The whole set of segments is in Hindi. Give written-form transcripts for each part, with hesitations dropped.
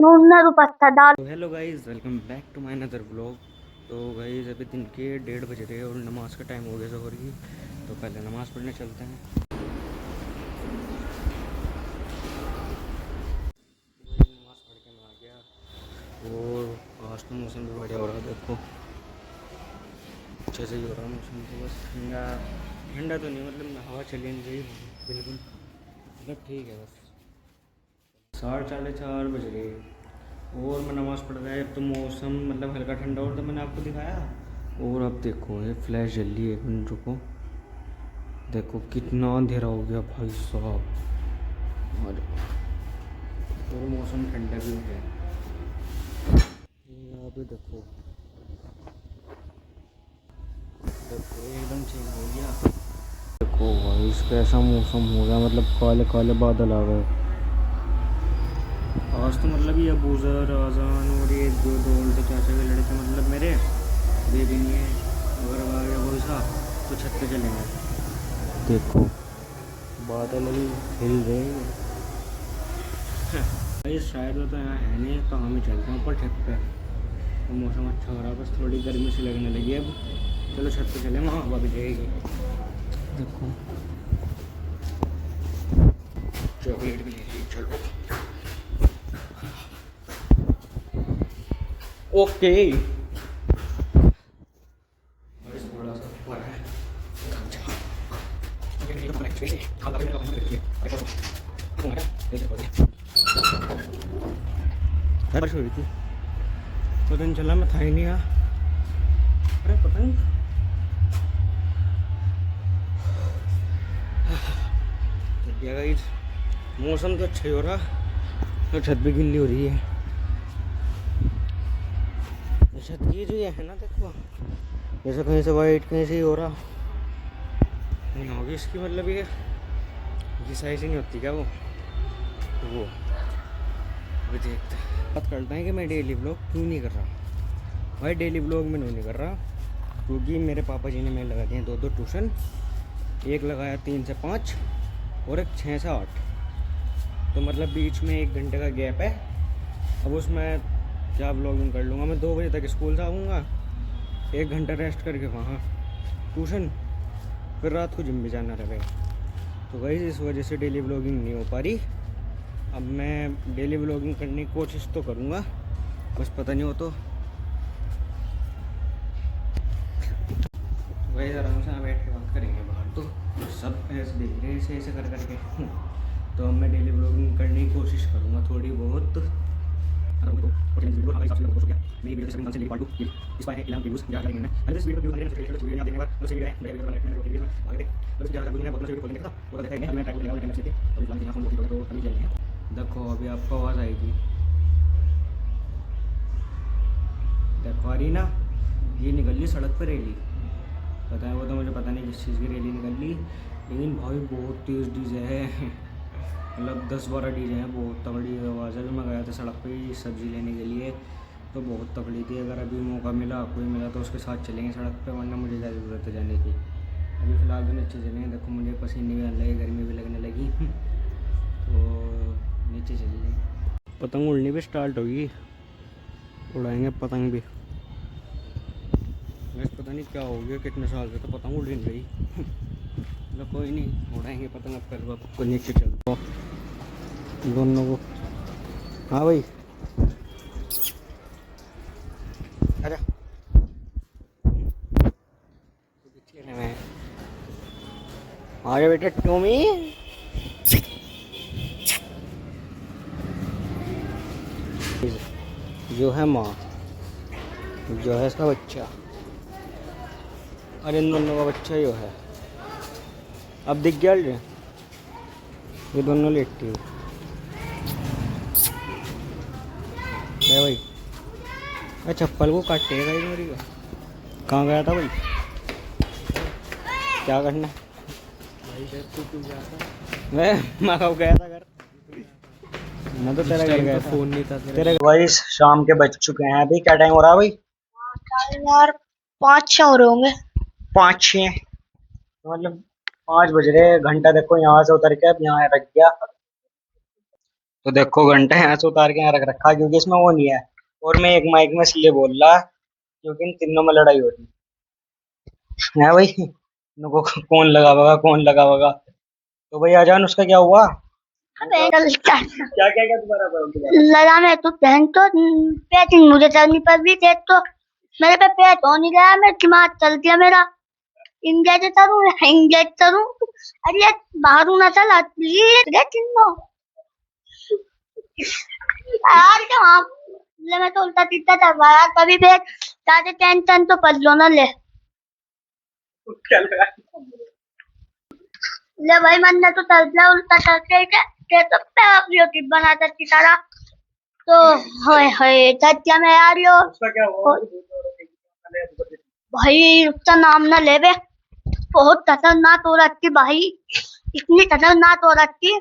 तो hello guys, welcome back to my another blog. तो गाइस अभी दिन के 1:30 बज रहे हैं और नमाज का टाइम हो गया ज़ोहर की। तो पहले नमाज़ पढ़ने चलते हैं। नमाज़ पढ़ के मैं आ गया और आज तो मौसम भी बढ़िया हो रहा है। देखो अच्छे से ही हो रहा है मौसम, तो बस ठंडा ठंडा तो नहीं, मतलब हवा चली नहीं रही बिल्कुल, मतलब ठीक है। बस 4:30 बज रहे हैं और मैं नमाज़ पढ़ रहा है। अब तो मौसम मतलब हल्का ठंडा और तो मैंने आपको दिखाया। और अब देखो ये फ्लैश जल रही है, 1 मिनट रुको। देखो कितना अंधेरा हो गया भाई साहब। और मौसम ठंडा भी हो गया। यहाँ पे देखो देखो एकदम चेंज हो गया। देखो भाई कैसा मौसम हो गया, मतलब काले काले बादल आ गए। आज तो मतलब ये अबूज़र आज़ान और ये दो उल्टे चाचा के लड़के मतलब मेरे दे भी नहीं है। अगर आ गया कोई सा तो छत पे चलेंगे। देखो बादल अभी हिल रहे हैं। भाई शायद वो तो यहाँ है नहीं, तो हम ही चलते हैं ऊपर छत पे। तो मौसम अच्छा हो रहा है, बस थोड़ी गर्मी सी लगने लगी अब। चलो छत पे चले, वहाँ हवा भी देगी। देखो चॉकलेट भी ले ली, चलो ओके। थोड़ा सा ऊपर है, बारिश हो रही थी तो दिन चला, मैं था ही नहीं यहाँ। अरे पतंग गाइस, मौसम तो अच्छा ही हो रहा तो छत भी गिल्ली हो रही है। छत की जो ये है ना, देखो जैसे कहीं से वाइट कहीं से ही हो रहा नहीं होगी इसकी, मतलब ये साइज ही नहीं होती क्या वो अभी देखते हैं। बात करते हैं कि मैं डेली ब्लॉग क्यों नहीं कर रहा। भाई डेली ब्लॉग में नहीं कर रहा क्योंकि मेरे पापा जी ने मेरे लगा दिए 2 ट्यूशन। एक लगाया 3 से 5 और एक 6 से 8। तो मतलब बीच में 1 घंटे का गैप है। अब उसमें क्या ब्लॉगिंग कर लूँगा। मैं 2 बजे तक स्कूल से आऊँगा, 1 घंटा रेस्ट करके वहाँ ट्यूशन, फिर रात को जिम भी जाना रहेगा। तो वही इस वजह से डेली ब्लॉगिंग नहीं हो पा रही। अब मैं डेली ब्लॉगिंग करने की कोशिश तो करूँगा, बस पता नहीं हो तो वही आराम से बैठ के बात करेंगे बाहर। तो सब ऐसे देख रहे हैं ऐसे ऐसे कर करके। तो अब मैं डेली ब्लॉगिंग करने की कोशिश करूँगा थोड़ी बहुत। देखो अभी आपको आवाज़ आएगी, देखो आ रही ना, ये निकल ली सड़क पर रैली। पता है वो तो मुझे पता नहीं किस चीज़ की रैली निकल ली, लेकिन भाई बहुत तेज़ डीजे है। मतलब 10-12 डीजे हैं, बहुत तगड़ी आवाज़ है। भी मैं गया था सड़क पे ही सब्ज़ी लेने के लिए, तो बहुत तगड़ी थी। अगर अभी मौका मिला कोई मिला तो उसके साथ चलेंगे सड़क पे, वरना मुझे क्या ज़रूरत है जाने की। अभी फ़िलहाल तो नीचे चलेंगे। देखो मुझे पसीने भी आने लगे, गर्मी भी लगने लगी। तो नीचे चलेंगे। पतंग उड़नी भी स्टार्ट होगी, उड़ाएंगे पतंग भी। बस पता नहीं क्या हो गया, कितने साल से तो पतंग उड़ नहीं रही। मतलब कोई नहीं, उड़ाएंगे पतंग। अब कर आपको नीचे चलते दोनों को। हाँ भाई अरे में आ गया बेटा टोमी। जो है माँ, जो है इसका बच्चा, और इन दोनों का बच्चा जो है। अब दिख गया ये दोनों लेटती है भाई। अरे चप्पल को काटेगा ये मेरी का। कहाँ गया था भाई, क्या करना भाई? तू क्यों गया था? मैं कब गया था घर, मैं तो तेरा घर गया था, फोन नहीं था तेरे। भाई शाम के बज चुके हैं, अभी क्या टाइम हो रहा है भाई? यार 5-6 हो रहे होंगे। 5-6 मतलब 5 बज रहे। घंटा देखो यहाँ से उतर के अब यहाँ रख गया। तो देखो घंटा यहाँ से उतार के यहाँ रख रखा क्योंकि इसमें वो नहीं है। और मैं एक माइक में इसलिए बोल रहा क्योंकि इन तीनों में लड़ाई हो रही है भाई। इनको कौन लगावेगा। तो भाई आजान उसका क्या हुआ। क्या क्या क्या दोबारा करो दोबारा। लगा मैं तो बहन तो पैकिंग मुझे करनी पड़ रही थी तो मेरे पे पैक हो नहीं गया, मैं दिमाग चल गया मेरा। इंजेक्ट करूँ इंजेक्ट करूँ, अरे बाहर ना चला प्लीज यार क्या ले मैं तो उल्टा सीधा चल रहा यार कभी भी ज्यादा टेंशन तो कर लो ना ले क्या लगा। ले भाई मन ने तो चल दिया उल्टा करके के तो यूट्यूब बना सकती सारा तो हाय हाय सत्या में यार यो उसका क्या हुआ। भाई उसका नाम ना ले बे, बहुत खतरनाक हो रखी भाई, इतनी खतरनाक हो रखी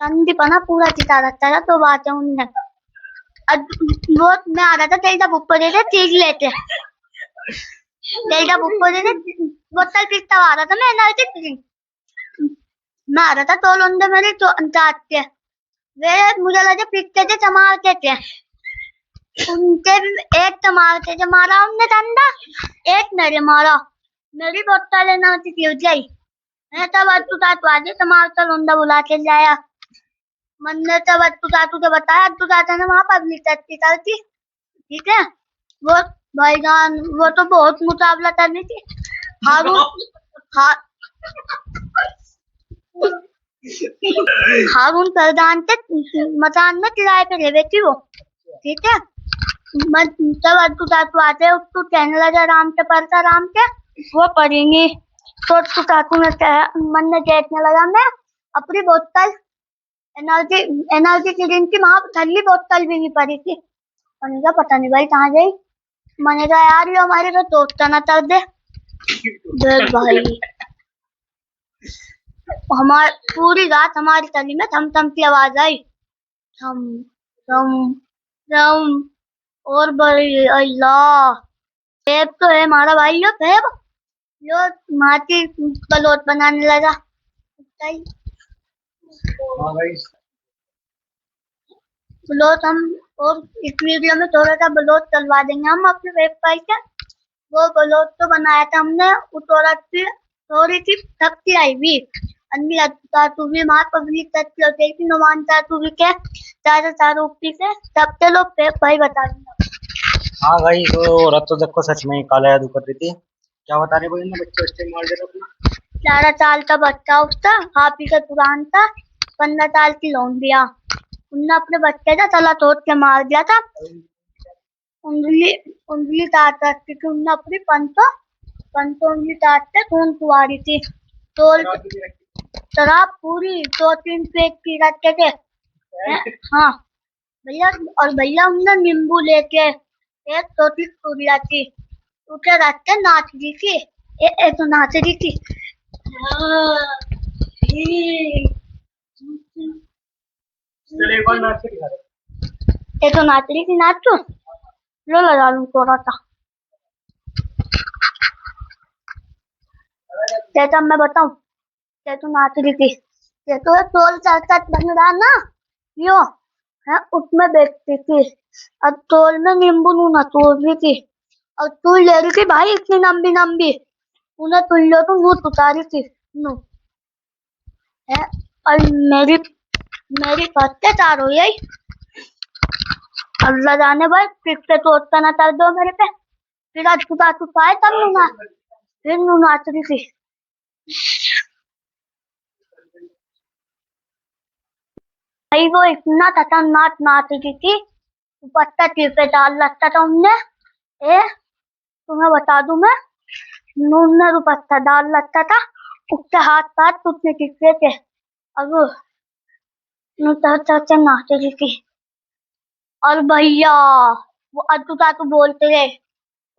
ठंडी पना पूरा चिता रखता है तो बात है उनने। अब वो मैं आ रहा था तेरी जब ऊपर से चीज लेते तेरी जब ऊपर से बोतल पीता आ रहा था मैं एनर्जी मैं आ रहा था तो लोंडे मेरे तो चाट के वे मुझे लगे पीछे से चमारते थे उनके भी एक चमारते थे मारा उनने डंडा, एक मेरे मारा, मेरी बोतल लेना थी क्यों जाई मैं तब तू तात वाजे चमारता लोंडा बुला के लाया। मन ने तब तू तातू के बताया तू ताता ने वहां पब्लिक करती ठीक है वो भाईजान वो तो बहुत मुकाबला करनी थी हारून हा, हारून प्रधान के मकान में किराए पे रह थी वो ठीक है। मैं तब अद्दू तातू आते उसको कहने लगा आराम से पढ़ता आराम से वो पढ़ेंगी तो अद्दू तातू ने मन में देखने लगा मैं अपनी बोतल एनर्जी एनर्जी की ड्रिंक की वहां ठंडी बोतल भी नहीं पड़ी थी। मैंने कहा पता नहीं भाई कहाँ गई, मैंने कहा यार ये हमारे तो दोस्त ना कर दे देख भाई हमारी पूरी रात हमारी गली में थम थम की आवाज आई थम थम थम और बड़ी अल्लाह फेब तो है हमारा भाई यो फेब यो माटी बलोत बनाने लगा हाँ भाई। बलोत हम और इस वीडियो में थोड़ा सा बलोत चलवा देंगे हम अपने वेबसाइट से। वो बलोत तो बनाया था हमने उस औरत की थोड़ी सी शक्ति आई हुई अन्य तातू भी मार पब्लिक तक होती थी नुमान तातू भी के चार चार ऊपरी से सबके लोग फेब भाई बता दूंगा। हाँ भाई तो औरत तो देखो सच में ही काला जादू कर रही थी। क्या बता रहे भाई ने बच्चे बच्चे मार दे अपना। 11 साल का बच्चा उसका हाथी का पुरान था 15 साल की लौंडिया उनने अपने बच्चे का तला तोड़ के मार दिया था उंगली उंगली काट रखी थी उनने अपनी पंचों पंचों उंगली काट के खून कुआरी थी तोल शराब पूरी 2-3 पेट पी रखे थे हाँ भैया और भैया उनने नींबू लेके एक छोटी कुड़िया थी उसे रख के नाच रही थी तो नाच रही थी ये तो नाच रही थी नाचो लो लगा लूं थोड़ा सा जैसा मैं बताऊं ये तो नाच रही थी ये तो टोल चाचा बन रहा ना यो है उसमें बेचती थी अब टोल में नींबू नूना तोड़ रही थी और तू ले रही थी भाई इतनी लंबी लंबी उन्हें तुल्लो तो मुंह उतारी थी नो है और मेरी मेरी फटके चार हो गई अल्लाह जाने भाई फिर से सोचता ना कर दो मेरे पे फिर आज खुदा तू पाए तब नूना फिर नू नाच रही थी भाई वो इतना खतरनाक नाच रही थी पत्ता टिर पे डाल लगता था उनने ए तुम्हें बता दूं मैं नून ने दुपट्टा डाल लगता था उसके हाथ पैर टूटने टिकते थे अब नू चढ़ नाच रही थी और भैया वो अद्दू तातू बोलते रहे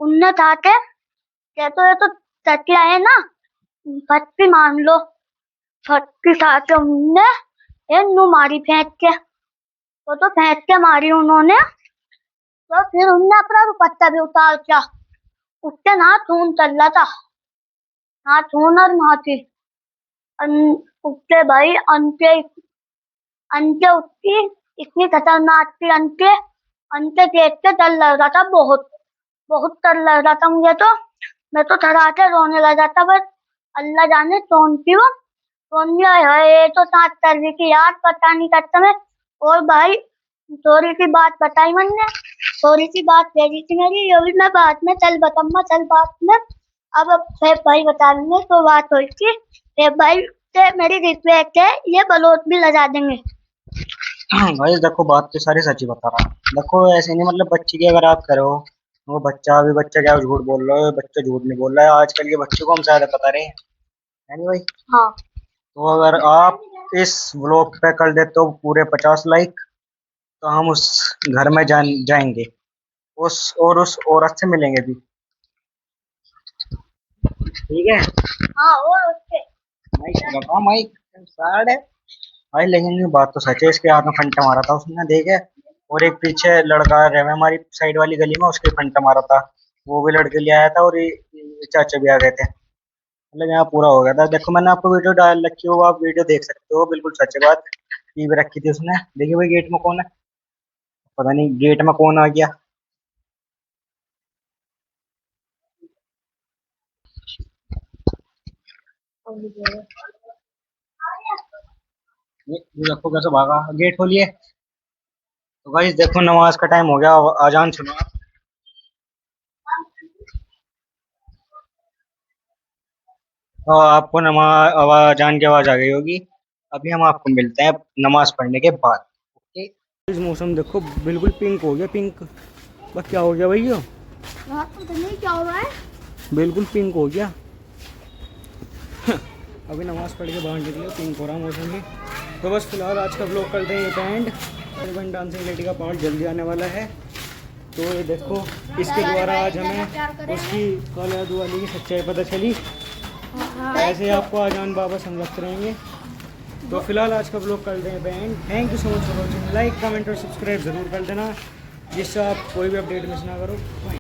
उनने था के कहते ये तो चटिया है ना फटकी मान लो फटकी खा के उनने ये नू मारी फेंक के तो फेंक के मारी उन्होंने तो फिर उनने अपना दुपट्टा भी उतार दिया उसके ना खून चल रहा था ना खून और ना थी उसके भाई अंते अंते उसकी इतनी खतरनाक थी अंते अंते देख के डर लग रहा था, बहुत बहुत डर लग रहा था मुझे तो। मैं तो थरा के रोने लगा था, बस अल्लाह जाने कौन थी वो, कौन भी आया है। ये तो सांस कर रही थी यार, पता नहीं करता मैं। और भाई थोड़ी सी बात बताई मैंने, थोड़ी सी बात कह रही थी मेरी, ये भी मैं बाद में चल बताऊंगा, चल बाद में। अब फिर भाई बता देंगे तो बात हुई थी, फिर भाई से मेरी रिक्वेस्ट है, ये बलोच भी लगा देंगे। भाई देखो बात तो सारी सच्ची बता रहा। देखो ऐसे नहीं, मतलब बच्चे की अगर आप करो, वो बच्चा अभी बच्चा क्या झूठ बोल रहा है, बच्चा झूठ नहीं बोल रहा है। आजकल के बच्चों को हम ज्यादा बता रहे हैं, है नहीं भाई? हाँ तो अगर आप इस व्लॉग पे कर देते हो पूरे 50 लाइक, तो हम उस घर में जाएंगे, उस औरत से मिलेंगे भी, ठीक है? हाँ। और उसके माइक लगा, माइक साढ़े भाई। लेकिन ये बात तो सच है, इसके हाथ में फंटा मारा था उसने, देखे? और एक पीछे लड़का रहे में हमारी साइड वाली गली में, उसके फंटा मारा था, वो भी लड़के ले आया था, और ये चाचा भी आ गए थे। मतलब यहाँ पूरा हो गया था। देखो मैंने आपको वीडियो डाल रखी है, वो आप वीडियो देख सकते हो, बिल्कुल सच है बात। टीवी रखी थी उसने। देखिए भाई गेट में कौन है, पता नहीं गेट में कौन आ गया। ये देखो कैसे भागा, गेट खोलिए। तो गाइस देखो नमाज का टाइम हो गया, अजान सुनो आप। तो आपको नमाज अजान की आवाज आ गई होगी। अभी हम आपको मिलते हैं नमाज पढ़ने के बाद, ओके? इस मौसम देखो बिल्कुल पिंक हो गया, पिंक। बस क्या हो गया भैया, पता नहीं क्या हुआ है। बिल्कुल पिंक हो गया। अभी नमाज पढ़ के बाहर निकले, पिंक हो रहा मौसम भी। तो बस फिलहाल आज का ब्लॉग करते हैं ये एंड। अर्बन डांसिंग लेडी का पार्ट जल्दी आने वाला है। तो ये देखो इसके द्वारा आज हमें उसकी काला वाली की सच्चाई पता चली। ऐसे ही आपको आजान बाबा समझते रहेंगे। तो फिलहाल आज का ब्लॉग कर दें and. Thank you so much for watching. Like comment और सब्सक्राइब ज़रूर कर देना, जिससे आप कोई भी अपडेट मिस ना करो।